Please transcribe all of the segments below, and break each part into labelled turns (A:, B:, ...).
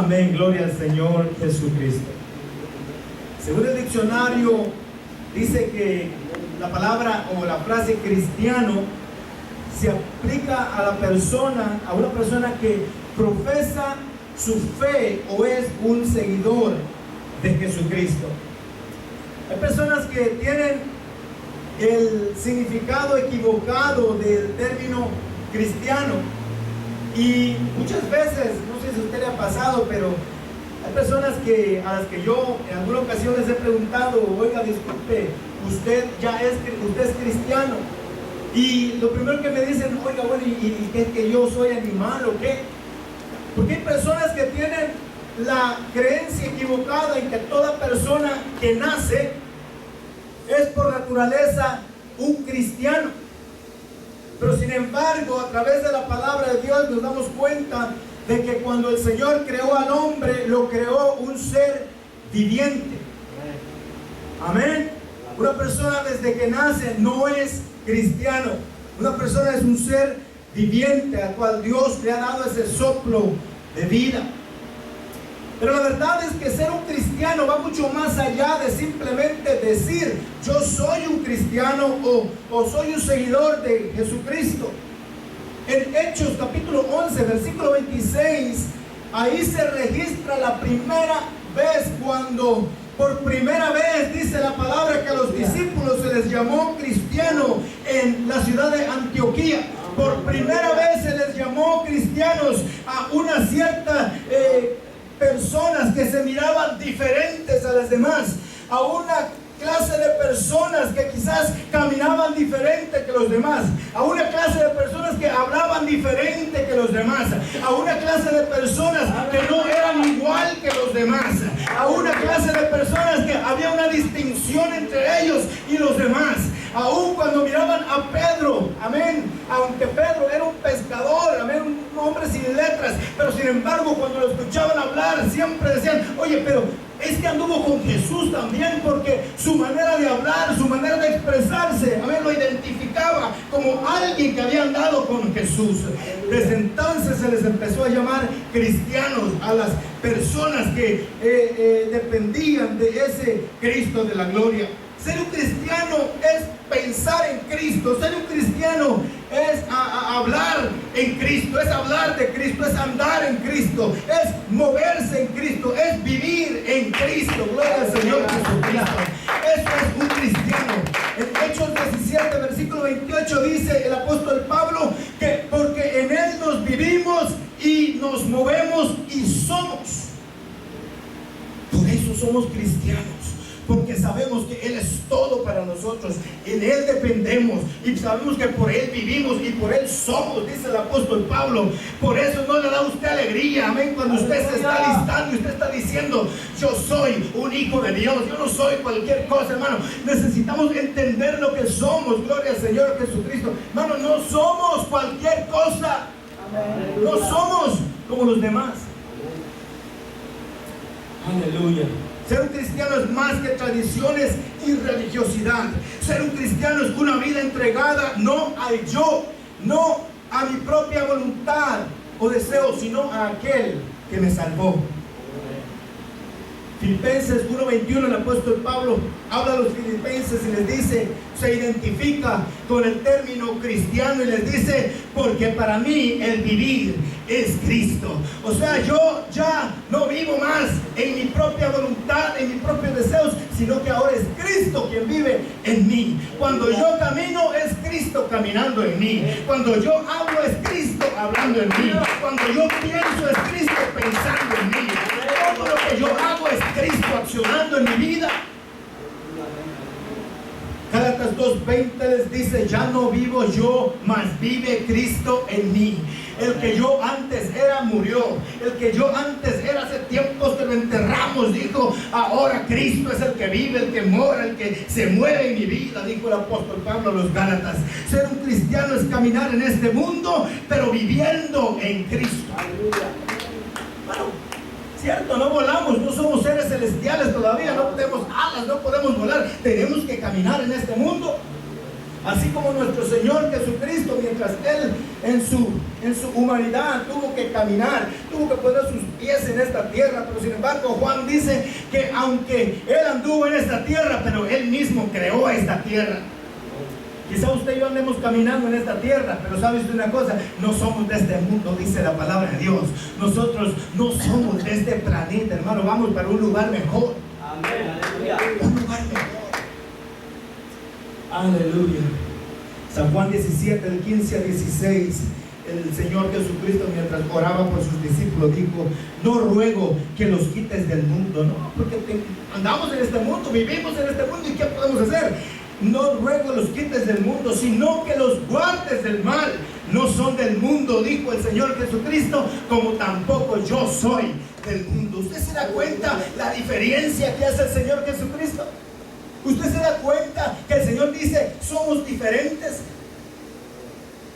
A: Amén, gloria al Señor Jesucristo. Según el diccionario, dice que la palabra o la frase cristiano se aplica a una persona que profesa su fe o es un seguidor de Jesucristo. Hay personas que tienen el significado equivocado del término cristiano. Y muchas veces, no sé si a usted le ha pasado, pero hay personas a las que yo en alguna ocasión les he preguntado: oiga, disculpe, usted es cristiano. Y lo primero que me dicen: oiga, bueno, ¿y qué es que yo soy animal o qué? Porque hay personas que tienen la creencia equivocada en que toda persona que nace es por naturaleza un cristiano. Pero sin embargo, a través de la palabra de Dios nos damos cuenta de que cuando el Señor creó al hombre, lo creó un ser viviente. Amén. Una persona desde que nace no es cristiano. Una persona es un ser viviente al cual Dios le ha dado ese soplo de vida. Pero la verdad es que ser un cristiano va mucho más allá de simplemente decir: yo soy un cristiano o soy un seguidor de Jesucristo. En Hechos capítulo 11, versículo 26, ahí se registra la primera vez cuando por primera vez dice la palabra que a los discípulos se les llamó cristiano en la ciudad de Antioquía. Por primera vez se les llamó cristianos a una cierta personas que se miraban diferentes a las demás, a una clase de personas que quizás caminaban diferente que los demás, a una clase de personas que hablaban diferente que los demás, a una clase de personas que no eran igual que los demás, a una clase de personas que había una distinción entre ellos y los demás. Aún cuando miraban a Pedro, amén, aunque Pedro era un pescador, amén, un hombre sin letras, pero sin embargo cuando lo escuchaban hablar siempre decían: oye, pero es que anduvo con Jesús también, porque su manera de hablar, su manera de expresarse, amén, lo identificaba como alguien que había andado con Jesús. Desde entonces se les empezó a llamar cristianos a las personas que dependían de ese Cristo de la gloria. Ser un cristiano es pensar en Cristo. Ser un cristiano es hablar en Cristo, es hablar de Cristo, es andar en Cristo, es moverse en Cristo, es vivir en Cristo. Gloria al Señor Jesucristo. Eso es un cristiano. En Hechos 17, versículo 28 dice el apóstol Pablo que porque en Él nos vivimos y nos movemos y somos. Por eso somos cristianos. Porque sabemos que Él es todo para nosotros. En Él dependemos y sabemos que por Él vivimos y por Él somos, dice el apóstol Pablo. Por eso no le da a usted alegría, amén, cuando usted se está listando y usted está diciendo: yo soy un hijo de Dios, yo no soy cualquier cosa, hermano. Necesitamos entender lo que somos. Gloria al Señor Jesucristo. Hermano, no somos cualquier cosa. No somos como los demás. Aleluya. Ser un cristiano es más que tradiciones y religiosidad. Ser un cristiano es una vida entregada no al yo, no a mi propia voluntad o deseo, sino a aquel que me salvó. Filipenses 1:21, el apóstol Pablo habla a los filipenses y les dice, se identifica con el término cristiano y les dice: porque para mí el vivir es Cristo. O sea, yo ya no vivo más en mi propia voluntad, en mis propios deseos, sino que ahora es Cristo quien vive en mí. Cuando yo camino es Cristo caminando en mí. Cuando yo hablo es Cristo hablando en mí. Cuando yo pienso es Cristo pensando en mí. Todo lo que yo hago es Cristo accionando en mi vida. Gálatas 2:20 les dice: ya no vivo yo, mas vive Cristo en mí. El que yo antes era murió. El que yo antes era hace tiempos que lo enterramos, dijo. Ahora Cristo es el que vive, el que mora, el que se mueve en mi vida, dijo el apóstol Pablo a los Gálatas. Ser un cristiano es caminar en este mundo, pero viviendo en Cristo. Aleluya. Bueno, cierto, no volamos, no somos seres celestiales todavía, no tenemos alas, no podemos volar. Tenemos que caminar en este mundo. Así como nuestro Señor Jesucristo, mientras Él en su humanidad tuvo que caminar, tuvo que poner sus pies en esta tierra, pero sin embargo Juan dice que aunque Él anduvo en esta tierra, pero Él mismo creó esta tierra. Quizá usted y yo andemos caminando en esta tierra, pero ¿sabe usted una cosa? No somos de este mundo, dice la palabra de Dios. Nosotros no somos de este planeta, hermano, vamos para un lugar mejor.
B: Amén, aleluya.
A: Un lugar mejor. Aleluya. San Juan 17, del 15 a 16, el Señor Jesucristo, mientras oraba por sus discípulos, dijo: no ruego que los quites del mundo, no, porque andamos en este mundo, vivimos en este mundo, ¿y qué podemos hacer? No ruego los quites del mundo, sino que los guardes del mal. No son del mundo, dijo el Señor Jesucristo, como tampoco yo soy del mundo. ¿Usted se da cuenta la diferencia que hace el Señor Jesucristo? ¿Usted se da cuenta que el Señor dice: somos diferentes?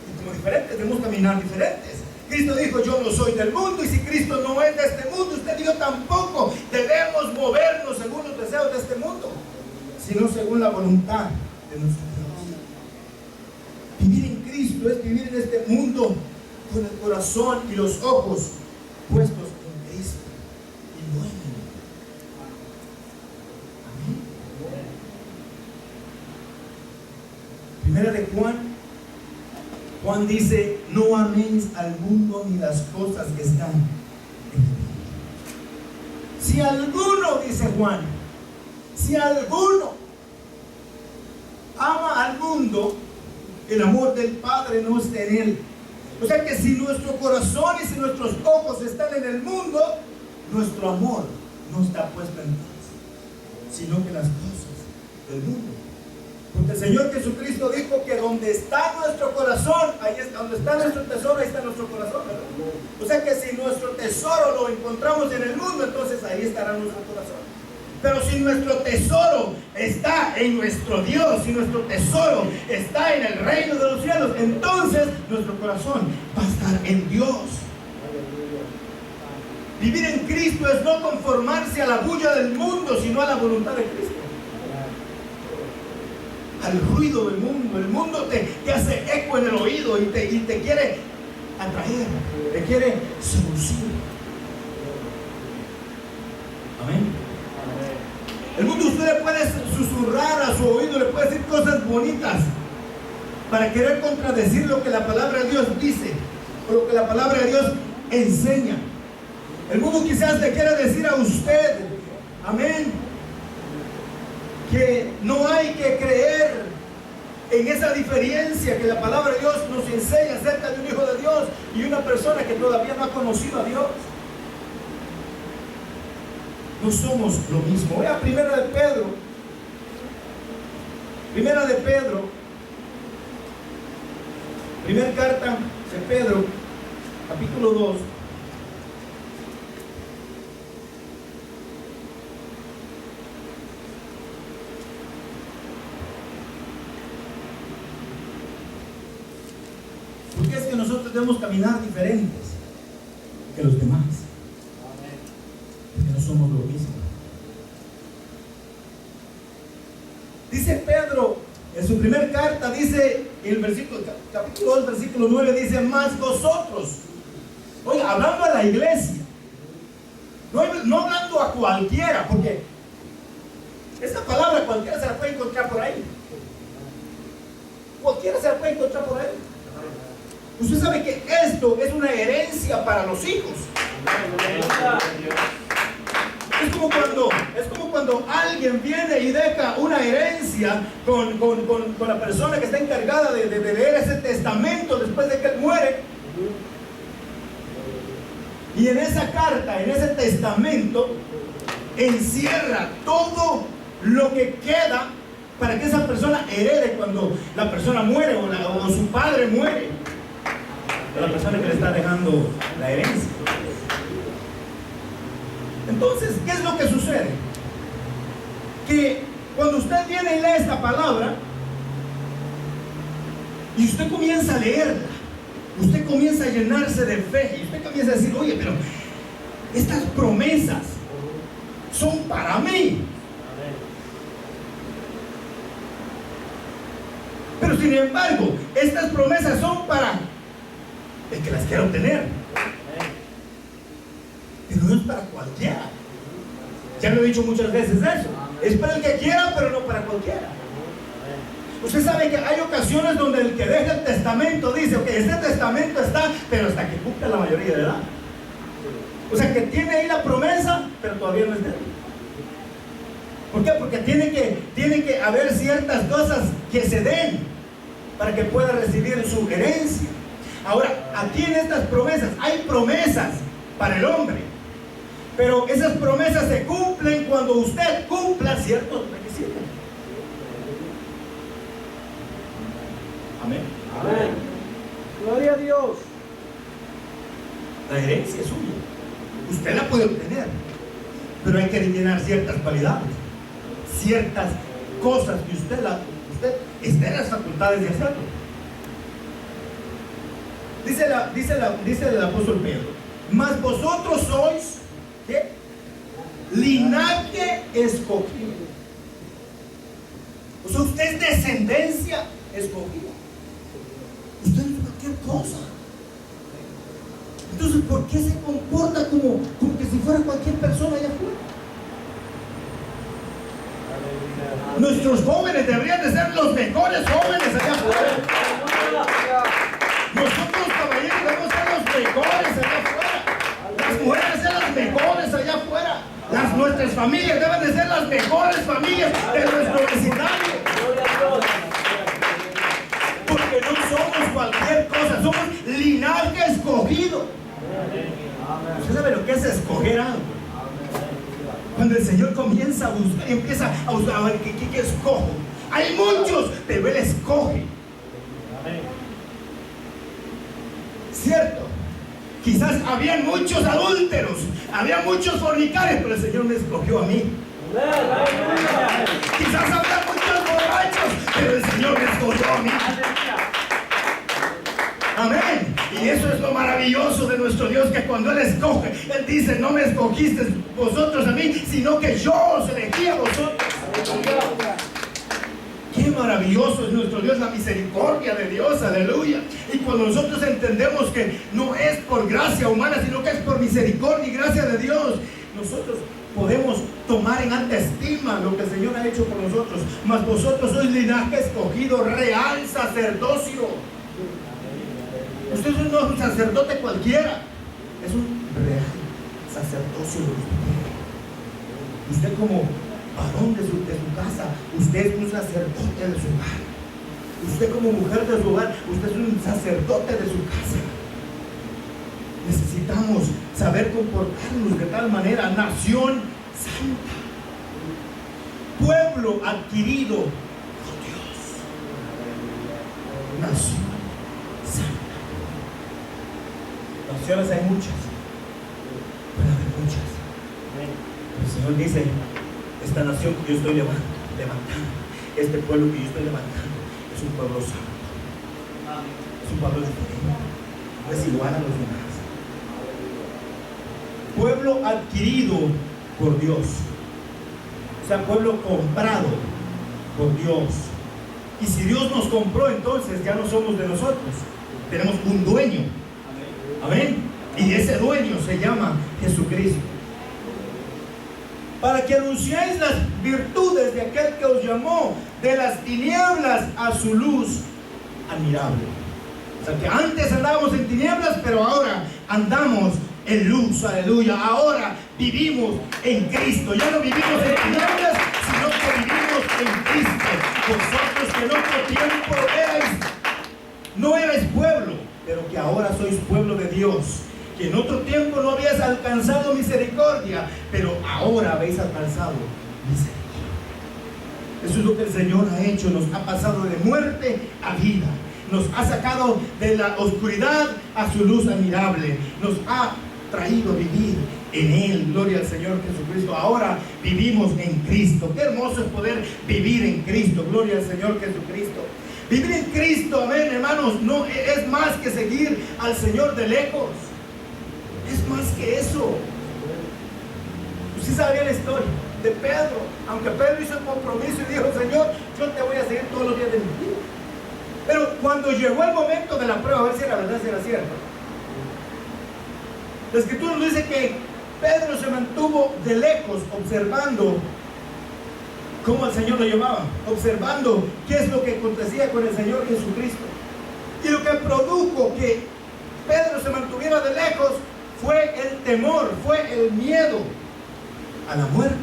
A: Y como diferentes debemos caminar diferentes. Cristo dijo: yo no soy del mundo, y si Cristo no es de este mundo, usted y yo tampoco debemos movernos según los deseos de este mundo, sino según la voluntad de nuestro Dios. Vivir en Cristo es vivir en este mundo con el corazón y los ojos puestos en Cristo y no en el mundo. Amén. Primera de Juan dice: no améis al mundo ni las cosas que están en el mundo. Si alguno, dice Juan, si alguno ama al mundo, el amor del Padre no está en él. O sea que si nuestro corazón y si nuestros ojos están en el mundo, nuestro amor no está puesto en Dios, sino que las cosas del mundo. Porque el Señor Jesucristo dijo que donde está nuestro corazón, ahí está, donde está nuestro tesoro, ahí está nuestro corazón, ¿verdad? O sea que si nuestro tesoro lo encontramos en el mundo, entonces ahí estará nuestro corazón. Pero si nuestro tesoro está en nuestro Dios, si nuestro tesoro está en el reino de los cielos, entonces nuestro corazón va a estar en Dios. Vivir en Cristo es no conformarse a la bulla del mundo, sino a la voluntad de Cristo. Al ruido del mundo. El mundo te hace eco en el oído y te quiere atraer, te quiere seducir. Amén. El mundo, usted le puede susurrar a su oído, le puede decir cosas bonitas para querer contradecir lo que la palabra de Dios dice o lo que la palabra de Dios enseña. El mundo quizás le quiera decir a usted, amén, que no hay que creer en esa diferencia que la palabra de Dios nos enseña acerca de un hijo de Dios y una persona que todavía no ha conocido a Dios. No somos lo mismo. Vea Primera de Pedro, primera carta de Pedro, capítulo 2. Porque es que nosotros debemos caminar diferentes que los demás. Porque no somos lo mismo. Dice Pedro en su primera carta, dice en el capítulo 2, versículo 9, dice: más vosotros. Oiga, hablando a la iglesia, no hablando a cualquiera, porque esa palabra cualquiera se la puede encontrar por ahí. Cualquiera se la puede encontrar por ahí. Usted sabe que esto es una herencia para los hijos. Es como cuando alguien viene y deja una herencia con la persona que está encargada de leer ese testamento después de que él muere. Y en esa carta, en ese testamento, encierra todo lo que queda para que esa persona herede cuando la persona muere o su padre muere. La persona que le está dejando la herencia. Entonces, ¿qué es lo que sucede? Que cuando usted viene y lee esta palabra y usted comienza a leerla, usted comienza a llenarse de fe y usted comienza a decir: oye, pero estas promesas son para mí. Pero sin embargo, estas promesas son para el que las quiera obtener. Pero es para cualquiera. Ya lo he dicho muchas veces eso. Es para el que quiera, pero no para cualquiera. Usted sabe que hay ocasiones donde el que deja el testamento dice, ok, este testamento está, pero hasta que cumpla la mayoría de edad. O sea, que tiene ahí la promesa, pero todavía no es de él. ¿Por qué? Porque tiene que haber ciertas cosas que se den para que pueda recibir su herencia. Ahora, aquí en estas promesas, hay promesas para el hombre, pero esas promesas se cumplen cuando usted cumpla ciertos requisitos. Amén.
B: Amén. Gloria a Dios.
A: La herencia es suya. Usted la puede obtener, pero hay que llenar ciertas cualidades, ciertas cosas que usted está en las facultades de hacerlo. Dice el apóstol Pedro, mas vosotros sois, ¿qué? Linaje escogido. O sea, usted es descendencia escogida. Usted no es cualquier cosa. Entonces, ¿por qué se comporta como que si fuera cualquier persona allá afuera? Nuestros jóvenes deberían de ser los mejores jóvenes allá afuera. Nosotros, caballeros, debemos ser los mejores allá afuera. Las mujeres deben ser las mejores allá afuera. Nuestras familias deben de ser las mejores familias de nuestro vecindario. Porque no somos cualquier cosa, somos linaje escogido. ¿Usted sabe lo que es escoger algo? Cuando el Señor comienza a buscar y empieza a buscar, a ver qué escojo. Hay muchos, pero Él escoge. ¿Cierto? Quizás habían muchos adúlteros, había muchos fornicarios, pero el Señor me escogió a mí. Quizás había muchos borrachos, pero el Señor me escogió a mí. Amén. Y eso es lo maravilloso de nuestro Dios, que cuando Él escoge, Él dice, no me escogiste vosotros a mí, sino que yo os elegí a vosotros. Qué maravilloso es nuestro Dios, la misericordia de Dios, aleluya. Y cuando nosotros entendemos que no es por gracia humana, sino que es por misericordia y gracia de Dios, nosotros podemos tomar en alta estima lo que el Señor ha hecho por nosotros. Mas vosotros sois linaje escogido, real sacerdocio. Usted no es un sacerdote cualquiera, es un real sacerdocio. Usted como varón de su casa, usted es un sacerdote de su hogar. Usted como mujer de su hogar, usted es un sacerdote de su casa. Necesitamos saber comportarnos de tal manera. Nación santa, pueblo adquirido por Dios. Nación santa. Naciones hay muchas, puede haber muchas. El Señor dice, esta nación que yo estoy levantando, este pueblo que yo estoy levantando, es un pueblo santo. Es un pueblo diferente, no es igual a los demás. Pueblo adquirido por Dios, o sea, pueblo comprado por Dios. Y si Dios nos compró, entonces ya no somos de nosotros, tenemos un dueño. Amén. Y ese dueño se llama Jesucristo. Para que anunciéis las virtudes de aquel que os llamó de las tinieblas a su luz admirable. O sea que antes andábamos en tinieblas, pero ahora andamos en luz, aleluya. Ahora vivimos en Cristo. Ya no vivimos en tinieblas, sino que vivimos en Cristo. Vosotros que en otro tiempo no erais pueblo, pero que ahora sois pueblo de Dios, que en otro tiempo no habías alcanzado misericordia, pero ahora habéis alcanzado misericordia. Eso es lo que el Señor ha hecho, nos ha pasado de muerte a vida, nos ha sacado de la oscuridad a su luz admirable, nos ha traído a vivir en Él. Gloria al Señor Jesucristo. Ahora vivimos en Cristo. Qué hermoso es poder vivir en Cristo. Gloria al Señor Jesucristo. Vivir en Cristo, amén, hermanos, no es más que seguir al Señor de lejos. Es más que eso. Usted sabía la historia de Pedro. Aunque Pedro hizo el compromiso y dijo, Señor, yo te voy a seguir todos los días de mi vida. Pero cuando llegó el momento de la prueba, a ver si era verdad, si era cierto, la Escritura nos dice que Pedro se mantuvo de lejos observando cómo el Señor lo llamaba, observando qué es lo que acontecía con el Señor Jesucristo. Y lo que produjo que Pedro se mantuviera de lejos fue el temor, fue el miedo a la muerte.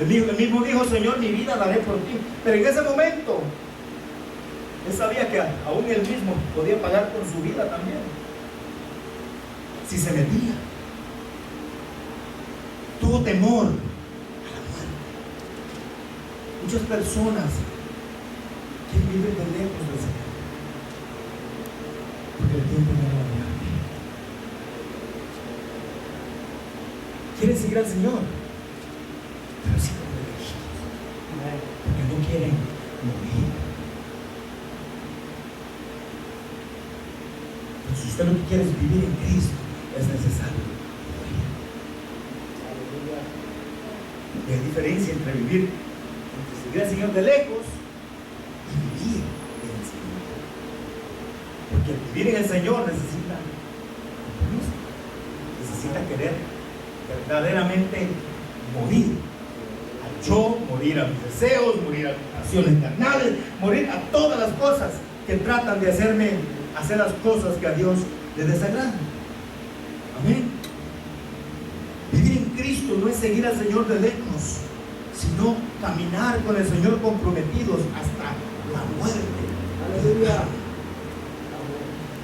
A: Él mismo dijo: Señor, mi vida daré por ti. Pero en ese momento él sabía que aún él mismo podía pagar con su vida también si se metía. Tuvo temor a la muerte. Muchas personas quieren vivir de lejos del Señor porque le tienen temor a la muerte. Quieren seguir al Señor, pero sí como de lejitos, porque no quieren morir. Pero si usted lo que quiere es vivir en Cristo, es necesario morir. Y hay diferencia entre seguir al Señor de lejos y vivir en el Señor. Porque el vivir en el Señor necesita compromiso, necesita querer verdaderamente morir al yo, morir a mis deseos, morir a mis pasiones carnales, morir a todas las cosas que tratan de hacer las cosas que a Dios le desagradan. Amén. Vivir en Cristo no es seguir al Señor de lejos, sino caminar con el Señor comprometidos hasta la muerte.
B: Aleluya.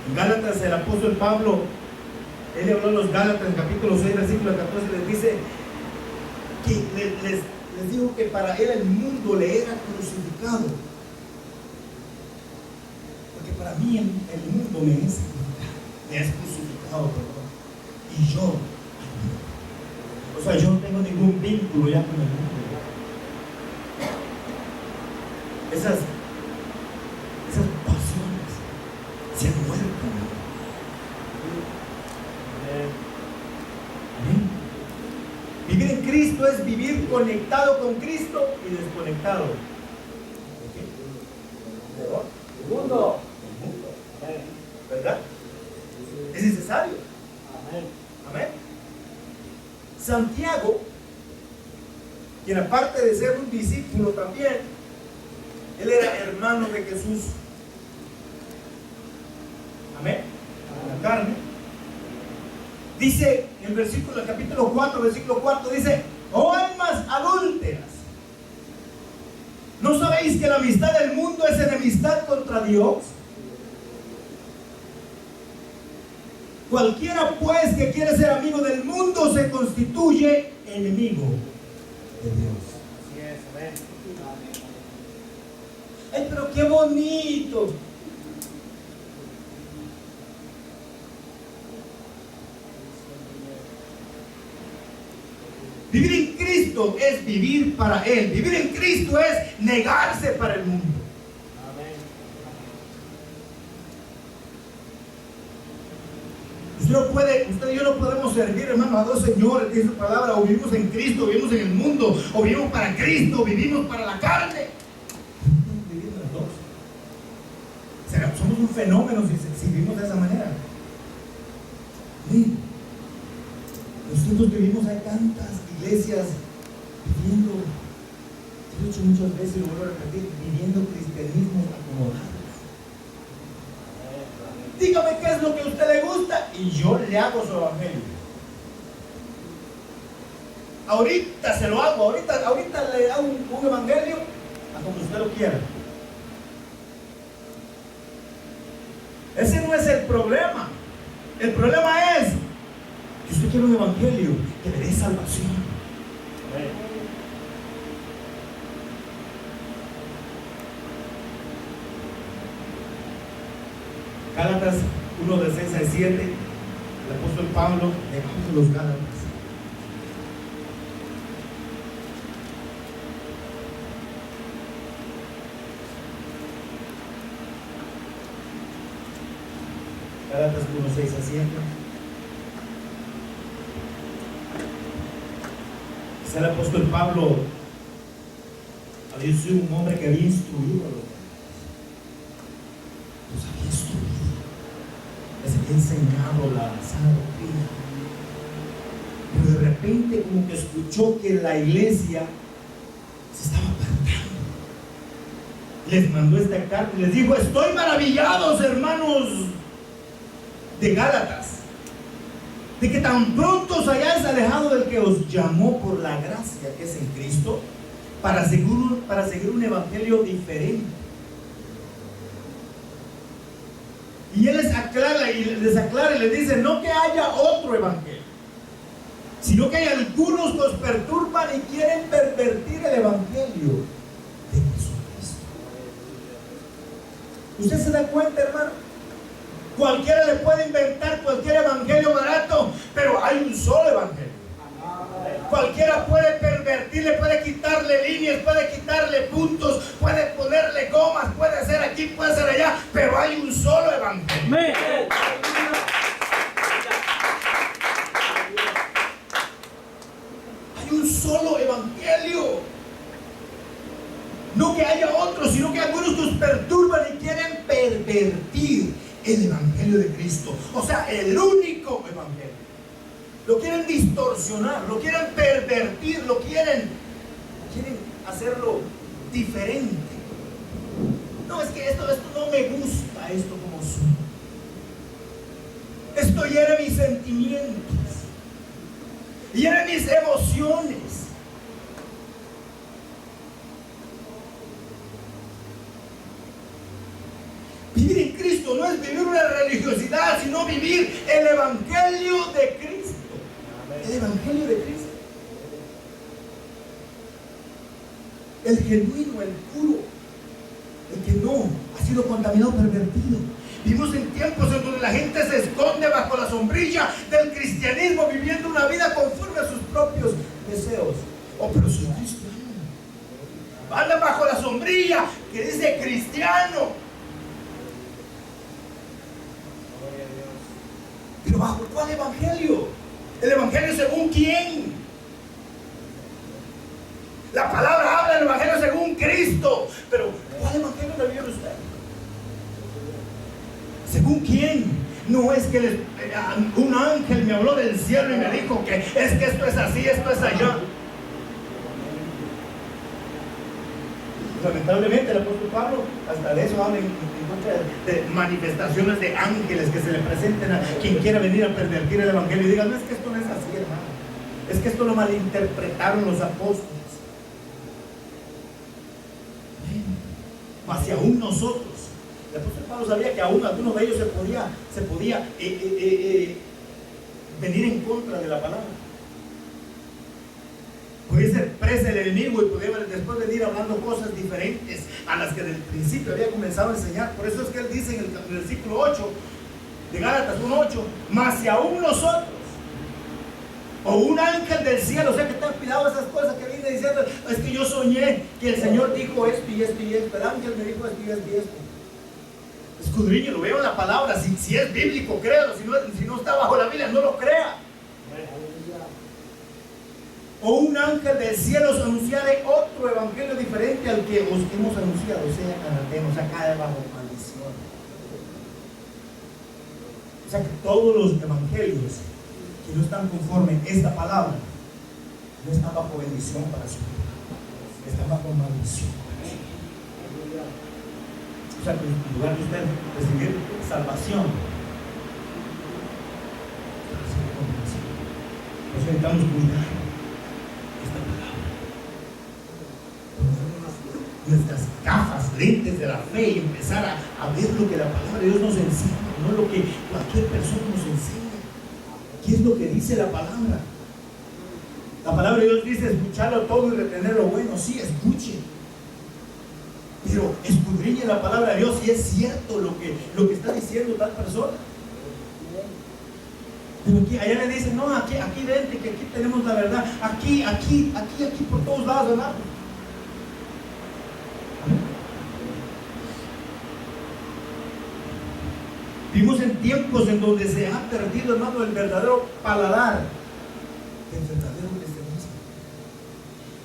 A: En Gálatas, el apóstol Pablo, él le habló a los Gálatas en capítulo 6, versículo 14, les dice que les dijo que para él el mundo le era crucificado, porque para mí el mundo me es crucificado, perdón, y yo, o sea, yo no tengo ningún vínculo ya con el mundo. Esas pasiones se han muerto. Amén. Vivir en Cristo es vivir conectado con Cristo y desconectado. ¿De qué?
B: El mundo.
A: ¿Verdad? Es necesario.
B: Amén.
A: Amén. Santiago, quien aparte de ser un discípulo también, él era hermano de Jesús. Amén. En la carne. Dice en el capítulo 4, versículo 4, dice: oh almas adúlteras, ¿no sabéis que la amistad del mundo es enemistad contra Dios? Cualquiera pues que quiere ser amigo del mundo se constituye enemigo de Dios.
B: Así es, amén.
A: Ay, pero qué bonito. Vivir en Cristo es vivir para Él. Vivir en Cristo es negarse para el mundo.
B: Amén.
A: Usted y yo no podemos servir, hermano, a dos señores, dice su palabra. O vivimos en Cristo, o vivimos en el mundo, o vivimos para Cristo, o vivimos para la carne. No podemos vivir las dos. Somos un fenómeno si vivimos de esa manera. Sí. Nosotros vivimos, hay tantas iglesias viviendo, lo he dicho muchas veces y lo vuelvo a repetir, viviendo cristianismo acomodados. Dígame qué es lo que a usted le gusta y yo le hago su evangelio. Ahorita se lo hago, ahorita le hago un evangelio a como usted lo quiera. Ese no es el problema. El problema es que usted quiere un evangelio que le dé salvación.
B: Amén.
A: Gálatas 1, de 6 al 7, el apóstol Pablo le puso los Gálatas. Gálatas 1, 6 a 7. Es el apóstol Pablo, había sido un hombre que había instruido a los Gálatas. Los había instruido. Les había enseñado la sana doctrina. repente como que escuchó que la iglesia se estaba apartando. Les mandó esta carta y les dijo: estoy maravillados, hermanos de Gálatas, de que tan pronto os hayáis alejado del que os llamó por la gracia que es en Cristo, para seguir un evangelio diferente. Y él les aclara y les dice: no que haya otro evangelio, sino que hay algunos que os perturban y quieren pervertir el evangelio de Jesucristo. ¿Usted se da cuenta, hermano? Cualquiera le puede inventar cualquier evangelio barato, pero hay un solo evangelio. Cualquiera puede pervertirle, puede quitarle líneas, puede quitarle puntos, puede ponerle comas, puede ser aquí, puede ser allá, pero hay un solo evangelio. Hay un solo evangelio. No que haya otro, sino que algunos nos perturban y quieren pervertir el evangelio de Cristo. O sea, el único evangelio. Lo quieren distorsionar, lo quieren pervertir, lo quieren hacerlo diferente. No, es que esto no me gusta, esto como son. Esto hiere mis sentimientos, hiere mis emociones. Vivir en Cristo no es vivir una religiosidad, sino vivir el evangelio de Cristo. El evangelio de Cristo. El genuino, el puro, el que no ha sido contaminado, pervertido. Vivimos en tiempos en donde la gente se esconde bajo la sombrilla del cristianismo, viviendo una vida conforme a sus propios deseos. Oh, pero soy cristiano. Anda bajo la sombrilla que dice cristiano. Pero ¿bajo cuál evangelio? ¿El evangelio según quién? La palabra habla del evangelio según Cristo. Pero ¿cuál evangelio le vive usted? ¿Según quién? No es que un ángel me habló del cielo y me dijo que es que esto es así, esto es allá. Lamentablemente el apóstol Pablo hasta de eso habla en contra de manifestaciones de ángeles que se le presenten a quien quiera venir a pervertir el evangelio y diga: no, es que esto no es así, hermano, es que esto lo malinterpretaron los apóstoles. Mas si aún nosotros, el apóstol Pablo sabía que aún alguno de ellos se podía venir en contra de la palabra. Podía ser presa el enemigo y podía después venir hablando cosas diferentes a las que desde el principio había comenzado a enseñar. Por eso es que él dice en el versículo 8 de Gálatas 1:8: mas si aún nosotros o un ángel del cielo, o sea que ten cuidado de esas cosas que viene diciendo: es que yo soñé que el Señor dijo esto y esto y esto, el ángel me dijo esto y esto y esto. Escudriño, lo veo en la palabra, si es bíblico, créalo, si no está bajo la Biblia, no lo crea. O un ángel del cielo os anunciare otro evangelio diferente al que os hemos anunciado, sea anatema, o sea, cae bajo maldición. O sea que todos los evangelios que no están conforme a esta palabra no están bajo bendición para su vida, están bajo maldición. O sea que en lugar de usted recibir salvación, recibe condenación. Por eso necesitamos cuidar esta palabra, nuestras gafas, lentes de la fe y empezar a ver lo que la palabra de Dios nos enseña, no lo que cualquier persona nos enseña. ¿Qué es lo que dice la palabra? La palabra de Dios dice escucharlo todo y retener lo bueno. Sí, escuche, pero escudriñe la palabra de Dios si es cierto lo que está diciendo tal persona. Pero aquí, allá le dicen: no, aquí vente, que aquí tenemos la verdad, aquí por todos lados, ¿verdad? Vivimos en tiempos en donde se ha perdido, hermano, el verdadero paladar del verdadero cristianismo.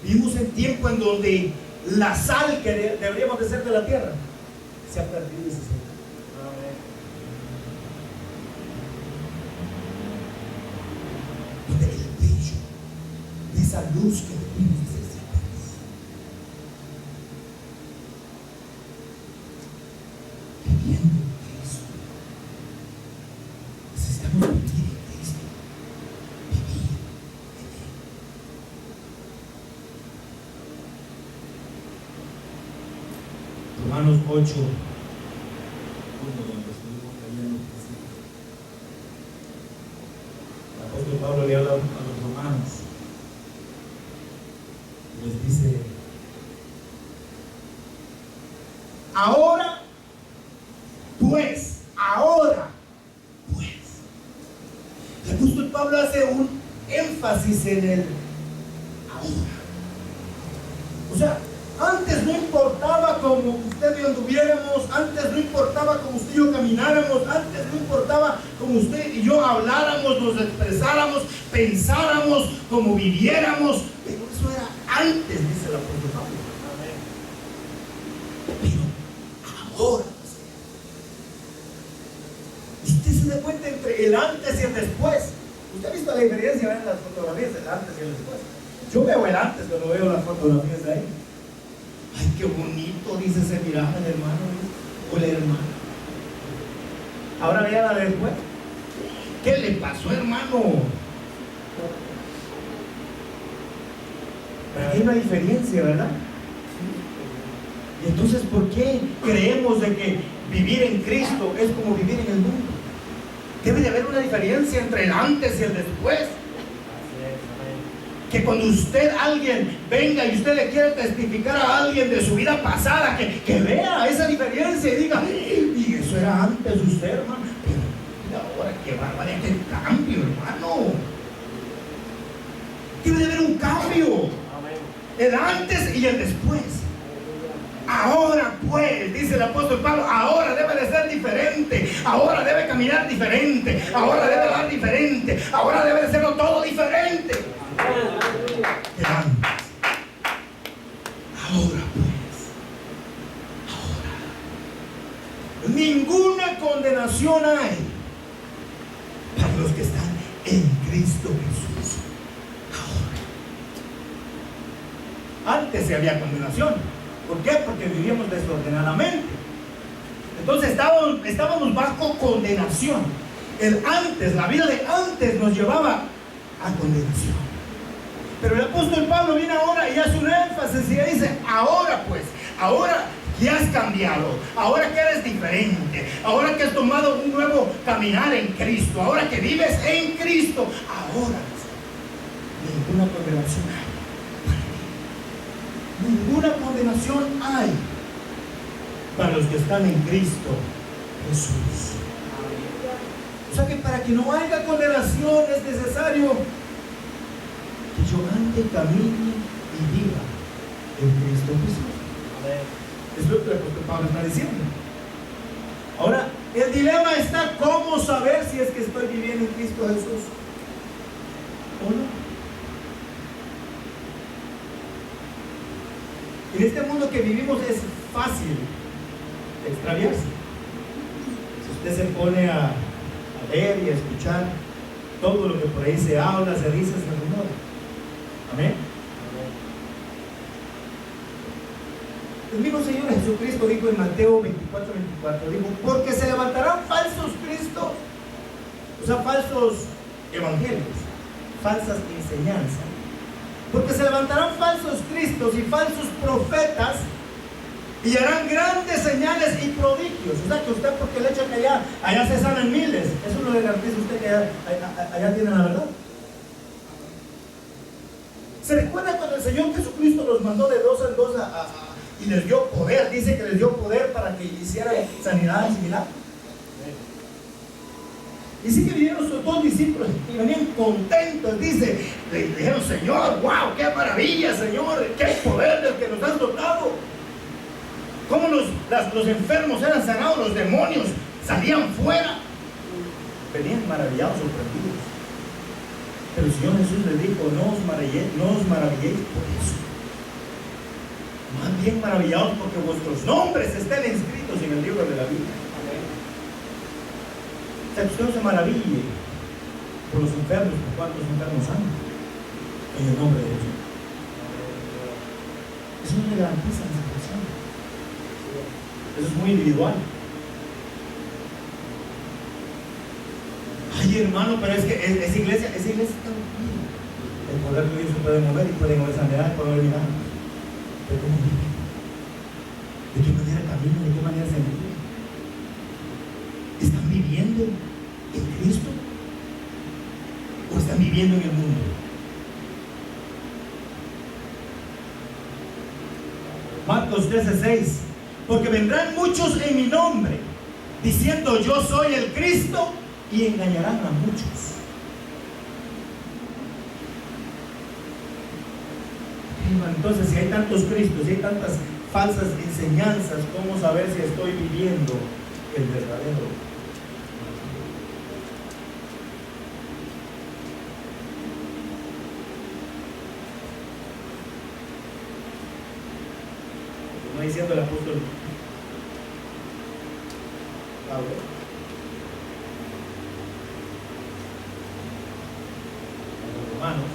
A: Vivimos en tiempos en donde la sal que deberíamos de ser de la tierra se ha perdido y se seca. Donde el brillo esa luz que tú necesitas. Viviendo en Cristo. Necesitamos vivir en Cristo. Vivir en Él. Romanos 8, donde estuvimos leyendo. El apóstol Pablo le habla a los romanos. Les dice: ahora pues. El apóstol Pablo hace un énfasis en el ahora. O sea, antes no importaba cómo usted y yo anduviéramos, antes no importaba cómo usted y yo camináramos, antes no importaba cómo usted y yo habláramos, nos expresáramos, pensáramos, cómo viviéramos, pero eso era antes, dice el apóstol Pablo. Pero ahora, usted se da cuenta entre el antes y el después. Usted ha visto la diferencia en las fotografías del antes y el después. Yo veo el antes cuando veo las fotografías de ahí. Ay, qué bonito, dice, se miraba el hermano o la hermana. Ahora vea la de después. ¿Qué le pasó, hermano? Hay una diferencia, ¿verdad? Y entonces, ¿por qué creemos de que vivir en Cristo es como vivir en el mundo? Debe de haber una diferencia entre el antes y el después. Que cuando alguien venga y usted le quiere testificar a alguien de su vida pasada, que vea esa diferencia y diga: y eso era antes de usted, hermano, pero ahora qué barbaridad, qué cambio, hermano. Debe de haber un cambio. El antes y el después. Ahora pues, dice el apóstol Pablo, ahora debe de ser diferente, ahora debe caminar diferente, ahora debe hablar diferente, ahora debe de serlo todo diferente. El antes. Ahora pues, ahora. Ninguna condenación hay para los que están en Cristo Jesús. Ahora. Antes se había condenación. ¿Por qué? Porque vivíamos desordenadamente. Entonces estábamos bajo condenación. El antes, la vida de antes nos llevaba a condenación. Pero el apóstol Pablo viene ahora y hace un énfasis y dice: ahora pues, ahora que has cambiado, ahora que eres diferente, ahora que has tomado un nuevo caminar en Cristo, ahora que vives en Cristo, ahora ninguna condenación hay. Ninguna condenación hay para los que están en Cristo Jesús. O sea que para que no haya condenación es necesario que yo ande, camine y viva en Cristo Jesús. Es lo que el apóstol Pablo está diciendo. Ahora, el dilema está: ¿cómo saber si es que estoy viviendo en Cristo Jesús o no? En este mundo que vivimos es fácil extraviarse. Si usted se pone a ver y a escuchar todo lo que por ahí se habla, se dice, se rumora. Amén. El mismo Señor Jesucristo dijo en Mateo 24, dijo: porque se levantarán falsos cristos, o sea, falsos evangelios, falsas enseñanzas. Porque se levantarán falsos cristos y falsos profetas y harán grandes señales y prodigios. O sea que usted, porque le echa que allá se sanan miles, eso no le garantiza a usted que allá tiene la verdad. ¿Se recuerda cuando el Señor Jesucristo los mandó de dos en dos y les dio poder? Dice que les dio poder para que hicieran sanidades y milagros. Y sí que vinieron sus dos discípulos y venían contentos. Dice, le dijeron: Señor, wow, qué maravilla, Señor, qué poder del que nos has dotado. Cómo los enfermos eran sanados, los demonios salían fuera. Venían maravillados, sorprendidos. Pero el Señor Jesús les dijo: no os maravilléis por eso. Más bien maravillados porque vuestros nombres estén inscritos en el libro de la vida. O sea, que usted no se maraville por los enfermos, por cuántos enfermos han, en el nombre de Jesús. garantizan salvación. Eso es muy individual. Ay, hermano, pero es que esa iglesia está bien. El poder de Dios se puede mover y pueden haber sanidad, pueden haber milagros. Pero ¿cómo viven? ¿De qué manera caminan? ¿De qué manera se viven? ¿Están viviendo en Cristo? ¿O están viviendo en el mundo? Marcos 13:6. Porque vendrán muchos en mi nombre, diciendo yo soy el Cristo, y engañarán a muchos. Entonces, si hay tantos Cristos, si hay tantas falsas enseñanzas, ¿cómo saber si estoy viviendo el verdadero? Como diciendo el apóstol Pablo. Romanos,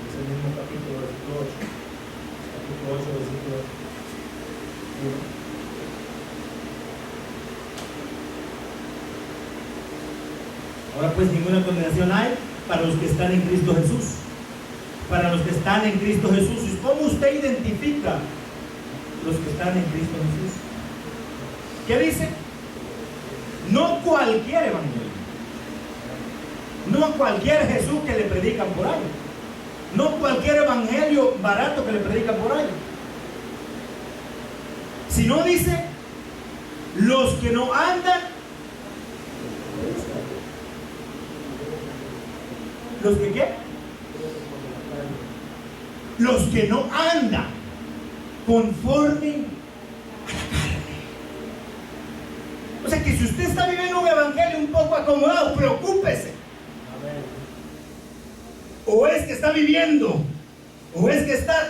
A: es el mismo capítulo, versículo 8. Capítulo 8, versículo 1. Ahora pues ninguna condenación hay para los que están en Cristo Jesús. Para los que están en Cristo Jesús. ¿Y cómo usted identifica los que están en Cristo Jesús? ¿Qué dice? No cualquier evangelio. No cualquier Jesús que le predican por ahí. No cualquier evangelio barato que le predican por ahí. Sino dice, los que no andan. ¿Los que qué? Los que no andan conforme a la carne. O sea que si usted está viviendo un evangelio un poco acomodado, preocúpese. O es que está viviendo, o es que está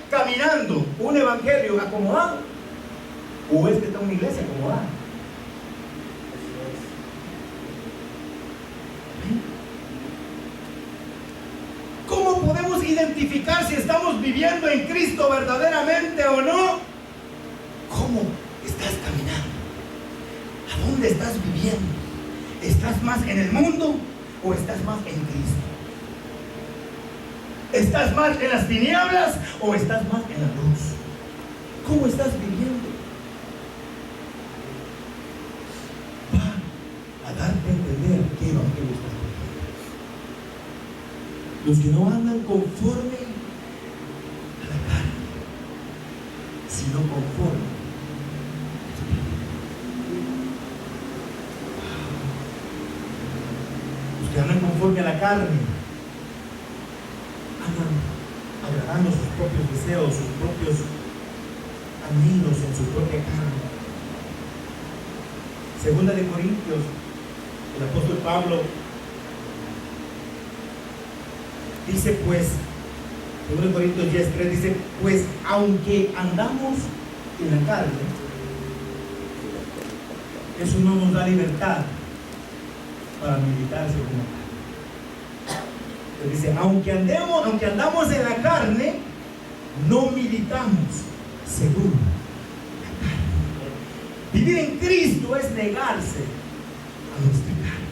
A: caminando un evangelio acomodado, o es que está en una iglesia acomodada. ¿Cómo podemos identificar si estamos viviendo en Cristo verdaderamente o no? ¿Cómo estás caminando? ¿A dónde estás viviendo? ¿Estás más en el mundo o estás más en Cristo? ¿Estás más en las tinieblas o estás más en la luz? ¿Cómo estás viviendo? Va a darte a entender qué evangelio estás viviendo. Los que no andan conforme a la carne, sino conforme al Espíritu. Los que andan conforme a la carne andan agradando sus propios deseos, sus propios anhelos en su propia carne. Segunda de Corintios, el apóstol Pablo dice pues, segunda de Corintios 10:3 dice, pues aunque andamos en la carne, eso no nos da libertad para militar según la carne. Dice, aunque andamos en la carne, no militamos según la carne. Vivir en Cristo es negarse a nuestra carne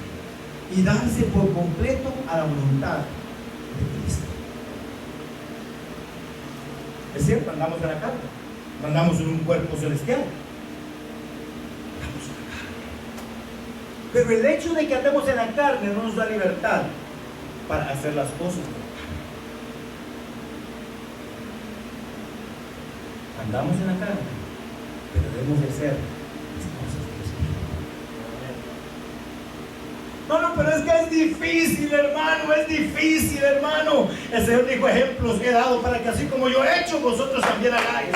A: y darse por completo a la voluntad de Cristo. Es cierto, andamos en la carne, andamos en un cuerpo celestial, andamos en la carne. Pero el hecho de que andemos en la carne no nos da libertad para hacer las cosas. Andamos en la carne, pero debemos de hacer las cosas del Espíritu. No, pero es que es difícil, hermano. El Señor dijo, ejemplos he dado para que así como yo he hecho, vosotros también hagáis.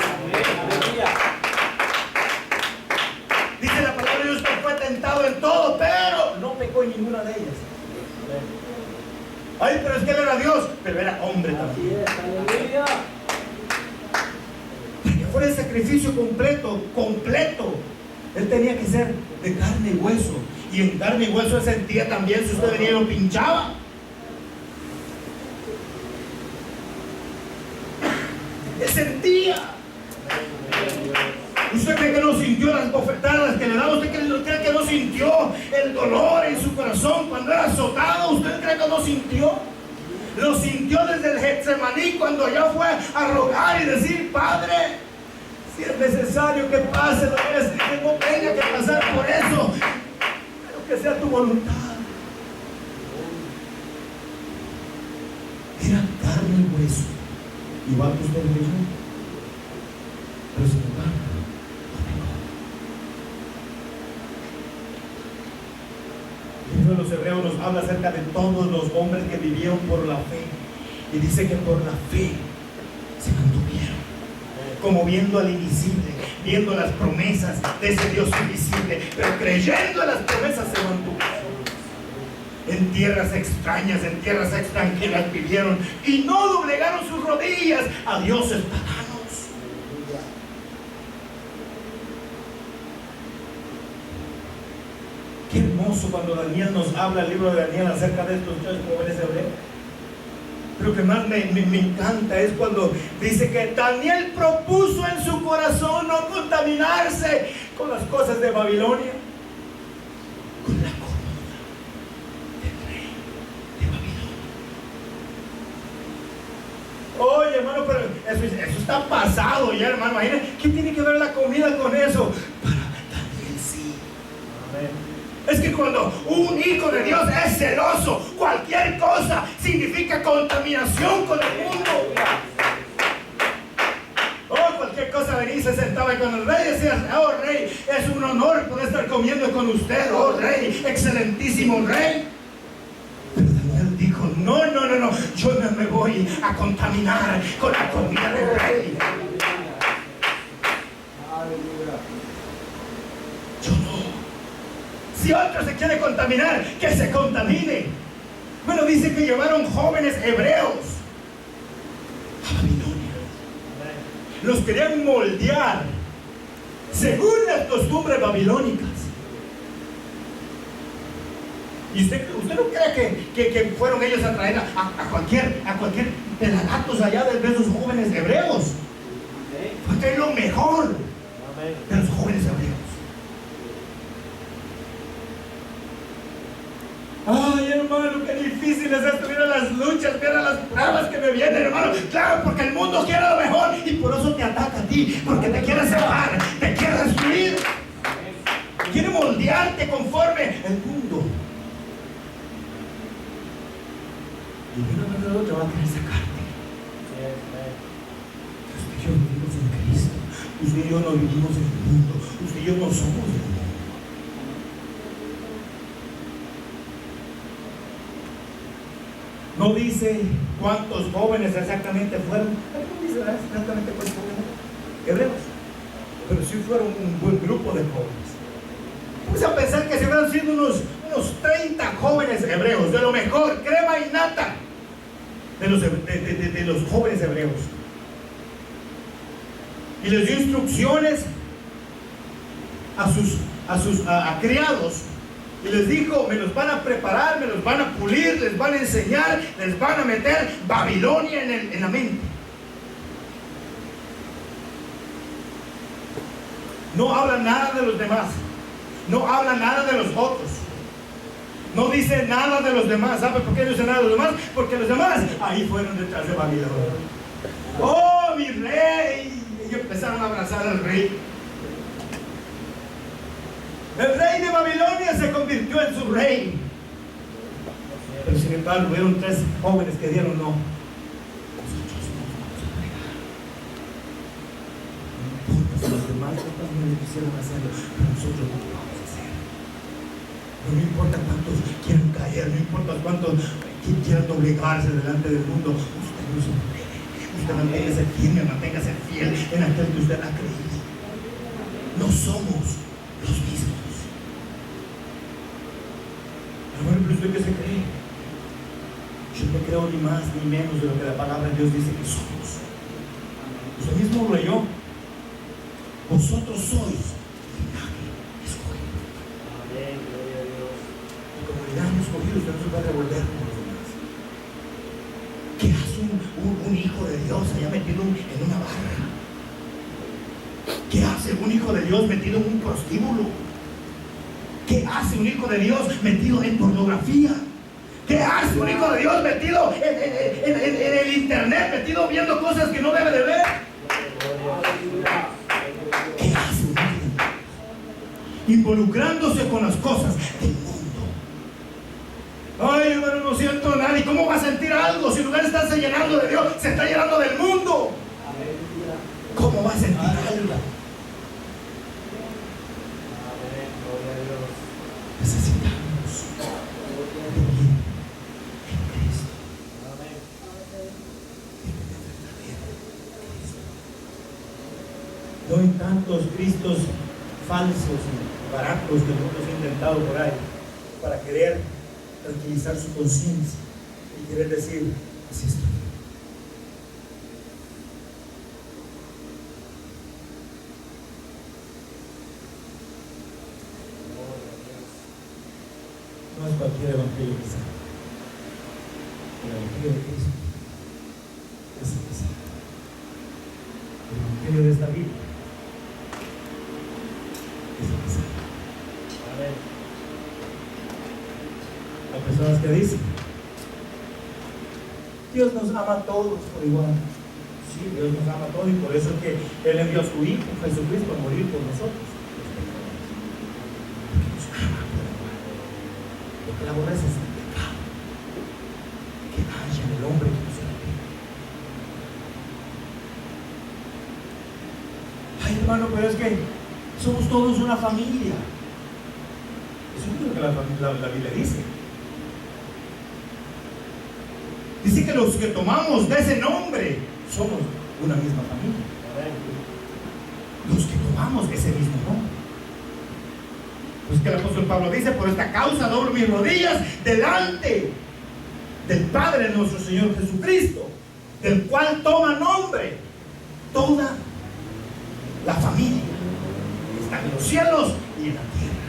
A: Dice la palabra de Dios que fue tentado en todo, pero no pecó en ninguna de ellas. Ay, pero es que él era Dios, pero era hombre también. Para que fuera el sacrificio completo, él tenía que ser de carne y hueso. Y en carne y hueso él sentía también si usted venía y lo pinchaba. sentía. ¿Usted cree que no sintió las bofetadas que le daba? ¿Usted cree que no sintió el dolor en su corazón cuando era azotado? ¿Usted cree que no sintió? Lo sintió desde el Getsemaní, cuando ya fue a rogar y decir: Padre, si es necesario que pase lo que no tenga que pasar por eso, pero que sea tu voluntad. Era carne y hueso, igual que usted y yo, pero sin embargo el libro de los Hebreos nos habla acerca de todos los hombres que vivieron por la fe, y dice que por la fe se mantuvieron, como viendo al invisible, viendo las promesas de ese Dios invisible, pero creyendo en las promesas se mantuvieron. En tierras extrañas, en tierras extranjeras vivieron y no doblegaron sus rodillas a dioses paganos. Qué hermoso cuando Daniel nos habla, el libro de Daniel, acerca de estos tres jóvenes hebreos. Lo que más me encanta es cuando dice que Daniel propuso en su corazón no contaminarse con las cosas de Babilonia, con la corona del rey de Babilonia. Oye, hermano, pero eso está pasado ya, hermano. Imagínate, ¿qué tiene que ver la comida con eso? Para Daniel sí. Amén. Es que cuando un hijo de Dios es celoso, cualquier cosa significa contaminación con el mundo. Oh, cualquier cosa venía y se sentaba con el rey y decía: oh rey, es un honor poder estar comiendo con usted, oh rey, excelentísimo rey. Pero Daniel dijo: no, yo no me voy a contaminar con la comida del rey. Yo no. Si otro se quiere contaminar, que se contamine. Bueno, dice que llevaron jóvenes hebreos a Babilonia. Los querían moldear según las costumbres babilónicas. ¿Y usted no cree que fueron ellos a traer a cualquier pelagatos allá de esos jóvenes hebreos? Fue que es lo mejor de los jóvenes hebreos. Ay, hermano, qué difícil es esto. Mira las luchas, mira las pruebas que me vienen, hermano. Claro, porque el mundo quiere lo mejor y por eso te ataca a ti, porque te quiere separar, te quiere destruir, quiere moldearte conforme el mundo. Y de una manera u otra va a querer sacarte. Usted y yo vivimos en Cristo. Usted y yo no vivimos en el mundo. Usted y yo no somos del mundo. No dice cuántos jóvenes exactamente fueron. No dice exactamente cuántos jóvenes hebreos, pero sí fueron un buen grupo de jóvenes. Vamos a pensar que se hubieran sido unos 30 jóvenes hebreos, de lo mejor, crema y nata de los jóvenes hebreos. Y les dio instrucciones a sus criados. Y les dijo: me los van a preparar, me los van a pulir, les van a enseñar, les van a meter Babilonia en la mente. No habla nada de los demás. No habla nada de los otros. No dice nada de los demás. ¿Sabe por qué no dice nada de los demás? Porque los demás ahí fueron detrás de Babilonia. ¡Oh, mi rey! Y empezaron a abrazar al rey. El rey de Babilonia se convirtió en su rey. Pero sin embargo, hubieron 3 jóvenes que dijeron: no, nosotros no nos vamos a entregar. No importa si los demás no quisieran hacerlo, pero nosotros no lo vamos a hacer. No me importa cuántos quieran caer, no importa cuántos quieran doblegarse delante del mundo. Usted no se puede. Usted manténgase firme, manténgase fiel en aquel que usted ha creído. No somos los mismos. Hermano, pero ¿usted qué se cree? Yo no creo ni más ni menos de lo que la palabra de Dios dice que somos. Usted mismo lo leyó. Vosotros sois linaje escogido.
B: Amén, gloria a Dios.
A: Y como linaje escogido, usted no se puede revolver con los demás. ¿Qué hace
C: un hijo de Dios allá metido en una barra? ¿Qué hace un hijo de Dios metido en un prostíbulo? ¿Qué hace un hijo de Dios metido en pornografía? ¿Qué hace un hijo de Dios metido en el internet, metido viendo cosas que no debe de ver? ¿Qué hace un hijo de Dios? Involucrándose con las cosas del mundo. Ay, hermano, no siento nada. ¿Y cómo va a sentir algo si en lugar de estarse llenando de Dios, se está llenando del mundo? ¿Cómo va a sentir algo? Necesitamos vivir en Cristo.
A: No hay tantos Cristos falsos y baratos que nosotros hemos inventado por ahí para querer tranquilizar su conciencia y querer decir, así estoy. No es cualquier evangelio que sale. El evangelio de Cristo es el que sale. El evangelio de esta Biblia es el que sale.
B: Amén.
A: Hay personas que dicen, Dios nos ama a todos por igual. Sí, Dios nos ama a todos y por eso es que Él envió a su Hijo Jesucristo a morir por nosotros.
C: Porque la aborrece es el pecado que haya en el hombre que no se arrepiente.
A: Ay, hermano, pero es que somos todos una familia. Eso es lo que la Biblia dice.
C: Dice que los que tomamos de ese nombre somos una misma familia. Los que tomamos ese mismo nombre. Pues que el apóstol Pablo dice, por esta causa doblo mis rodillas delante del Padre de nuestro Señor Jesucristo, del cual toma nombre toda la familia que está en los cielos y en la tierra.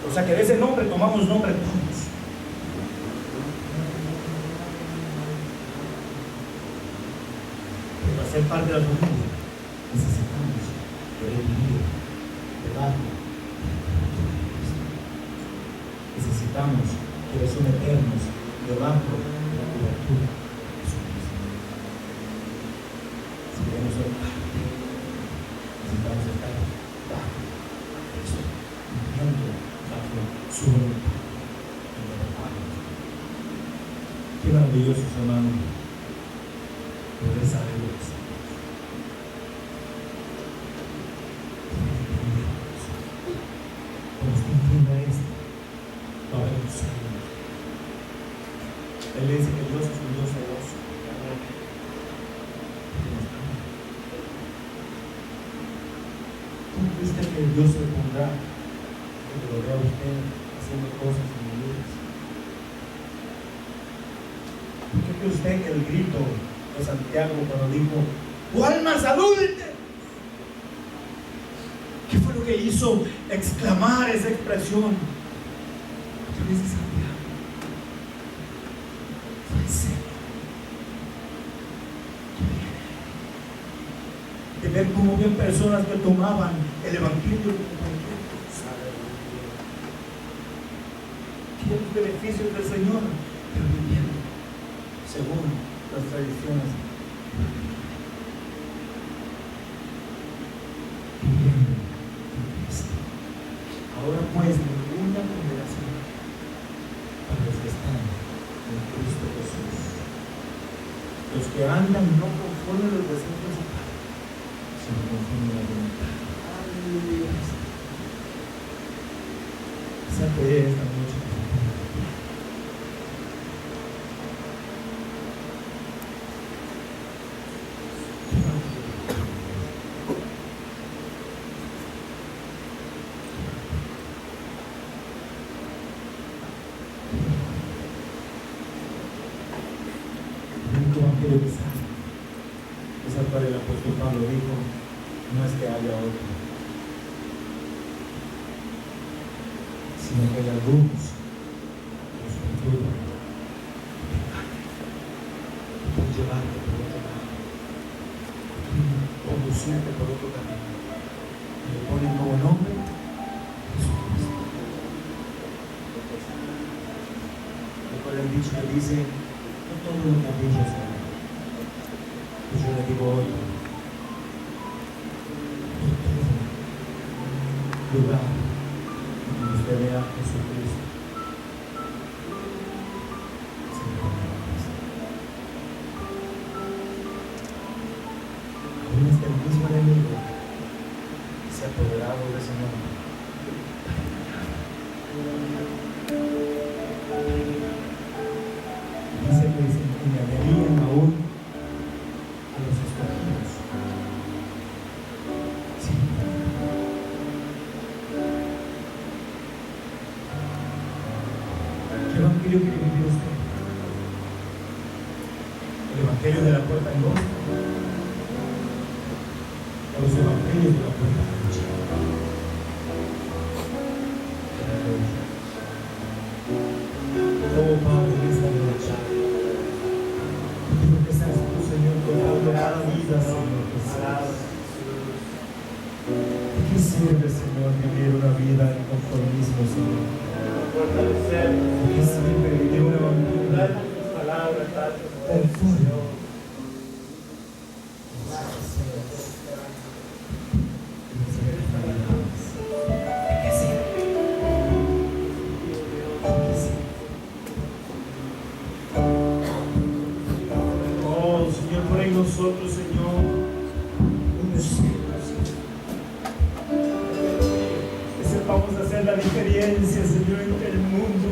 A: O sea que de ese nombre tomamos nombre todos. Pero para ser parte de la familia necesitamos poder vivir debajo. Necesitamos que someternos debajo de la cobertura de Jesucristo. Si queremos ser parte, necesitamos estar bajo Cristo, viviendo bajo su voluntad. Qué maravilloso, hermano, poder saber lo que somos. Cuando usted entienda esto, va a haber un sueño. Él le dice que Dios es un Dios celoso. ¿Cómo cree usted que Dios se pondrá cuando lo vea a usted haciendo cosas indebidas? ¿Por qué cree usted que el grito de Santiago cuando dijo, tu alma salude? ¿Qué fue lo que hizo exclamar esa expresión? ¿Qué dice Santiago? Fue el celo. De ver cómo había personas que tomaban el evangelio como cualquier cosa. Querían los beneficios del Señor, pero viviendo según las tradiciones. Viviendo en Cristo. Ahora pues ninguna condenación para los que están en Cristo Jesús. Los que andan no conforme a los deseos de su Padre, sino conforme a la voluntad. Aleluya. Saque esta noche. Esa cual el apóstol Pablo dijo, no es que haya otro, sino que hay algunos los perturban, por llevarte por otro lado, conducirte por otro camino. Y le pone el nuevo nombre, Jesucristo. Recuerda el dicho que dice, no todo lo que brilla es oro. Pues yo le digo hoy, no todo lugar donde usted vea a Jesucristo, se le pone la cabeza. Aún este mismo enemigo se ha apoderado de ese nombre. Dice que engañarían aún a los escogidos. Sí. ¿Qué evangelio quiere vivir usted? ¿El evangelio de la puerta angosta? ¿O los evangelios de la puerta ancha? Oh Padre, en esta noche, pido que seas tú, Señor, tocando cada vida, Señor Jesús. ¿De qué sirve, Señor, vivir una vida en conformismo, Señor? ¿De qué sirve vivir una vida conforme? Nosotros, Señor, un deseo, que sepamos hacer la diferencia, Señor, entre el mundo